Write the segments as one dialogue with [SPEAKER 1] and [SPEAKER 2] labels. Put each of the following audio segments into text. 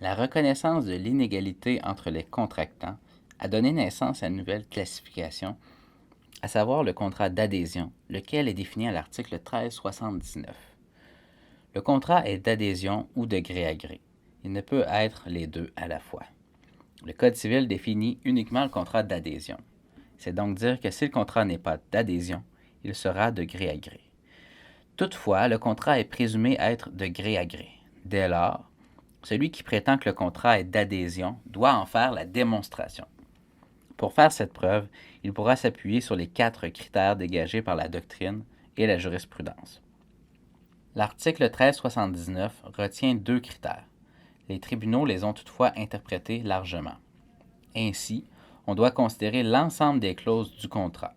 [SPEAKER 1] La reconnaissance de l'inégalité entre les contractants a donné naissance à une nouvelle classification, à savoir le contrat d'adhésion, lequel est défini à l'article 1379. Le contrat est d'adhésion ou de gré à gré. Il ne peut être les deux à la fois. Le Code civil définit uniquement le contrat d'adhésion. C'est donc dire que si le contrat n'est pas d'adhésion, il sera de gré à gré. Toutefois, le contrat est présumé être de gré à gré. Dès lors, celui qui prétend que le contrat est d'adhésion doit en faire la démonstration. Pour faire cette preuve, il pourra s'appuyer sur les 4 critères dégagés par la doctrine et la jurisprudence. L'article 1379 retient 2 critères. Les tribunaux les ont toutefois interprétés largement. Ainsi, on doit considérer l'ensemble des clauses du contrat.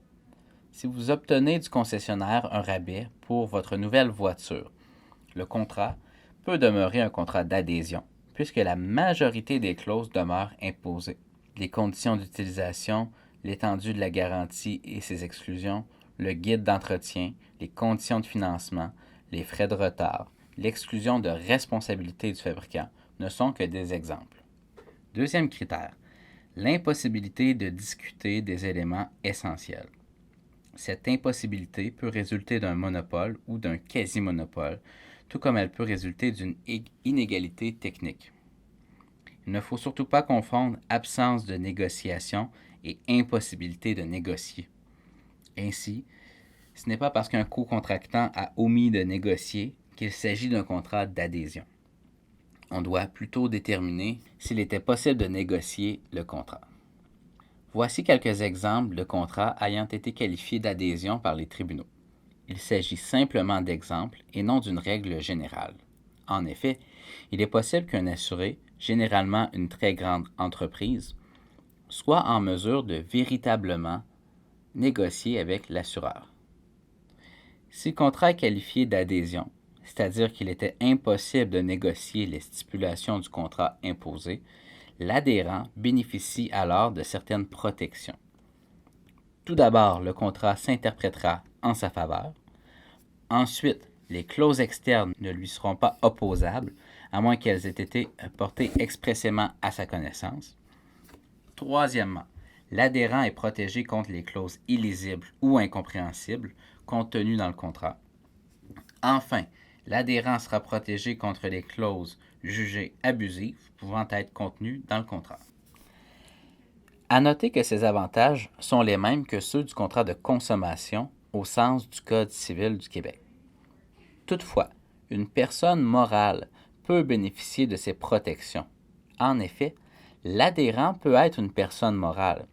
[SPEAKER 1] Si vous obtenez du concessionnaire un rabais pour votre nouvelle voiture, le contrat peut demeurer un contrat d'adhésion, puisque la majorité des clauses demeurent imposées. Les conditions d'utilisation, l'étendue de la garantie et ses exclusions, le guide d'entretien, les conditions de financement, les frais de retard, l'exclusion de responsabilité du fabricant ne sont que des exemples. Deuxième critère, l'impossibilité de discuter des éléments essentiels. Cette impossibilité peut résulter d'un monopole ou d'un quasi-monopole, tout comme elle peut résulter d'une inégalité technique. Il ne faut surtout pas confondre absence de négociation et impossibilité de négocier. Ainsi, ce n'est pas parce qu'un co-contractant a omis de négocier qu'il s'agit d'un contrat d'adhésion. On doit plutôt déterminer s'il était possible de négocier le contrat. Voici quelques exemples de contrats ayant été qualifiés d'adhésion par les tribunaux. Il s'agit simplement d'exemples et non d'une règle générale. En effet, il est possible qu'un assuré, généralement une très grande entreprise, soit en mesure de véritablement négocier avec l'assureur. Si le contrat est qualifié d'adhésion, c'est-à-dire qu'il était impossible de négocier les stipulations du contrat imposé, l'adhérent bénéficie alors de certaines protections. Tout d'abord, le contrat s'interprétera en sa faveur. Ensuite, les clauses externes ne lui seront pas opposables, à moins qu'elles aient été portées expressément à sa connaissance. Troisièmement, l'adhérent est protégé contre les clauses illisibles ou incompréhensibles contenues dans le contrat. Enfin, l'adhérent sera protégé contre les clauses jugées abusives pouvant être contenues dans le contrat. À noter que ces avantages sont les mêmes que ceux du contrat de consommation au sens du Code civil du Québec. Toutefois, une personne morale peut bénéficier de ces protections. En effet, l'adhérent peut être une personne morale.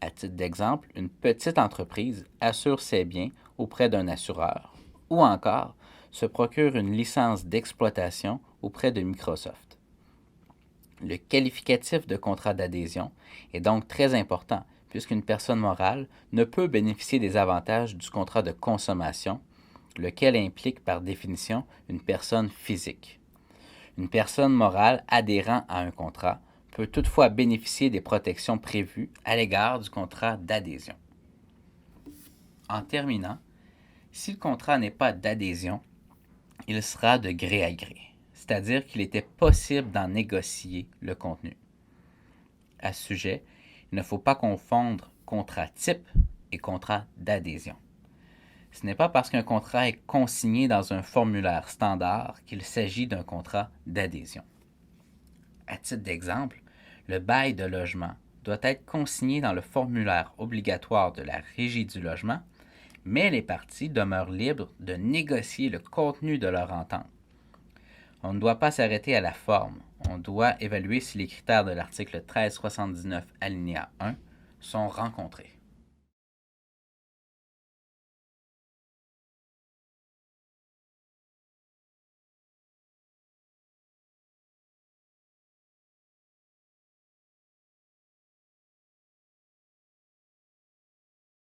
[SPEAKER 1] À titre d'exemple, une petite entreprise assure ses biens auprès d'un assureur ou encore se procure une licence d'exploitation auprès de Microsoft. Le qualificatif de contrat d'adhésion est donc très important puisqu'une personne morale ne peut bénéficier des avantages du contrat de consommation, lequel implique par définition une personne physique. Une personne morale adhérant à un contrat peut toutefois bénéficier des protections prévues à l'égard du contrat d'adhésion. En terminant, si le contrat n'est pas d'adhésion, il sera de gré à gré, c'est-à-dire qu'il était possible d'en négocier le contenu. À ce sujet, il ne faut pas confondre contrat type et contrat d'adhésion. Ce n'est pas parce qu'un contrat est consigné dans un formulaire standard qu'il s'agit d'un contrat d'adhésion. À titre d'exemple, le bail de logement doit être consigné dans le formulaire obligatoire de la Régie du logement, mais les parties demeurent libres de négocier le contenu de leur entente. On ne doit pas s'arrêter à la forme, on doit évaluer si les critères de l'article 1379 alinéa 1 sont rencontrés.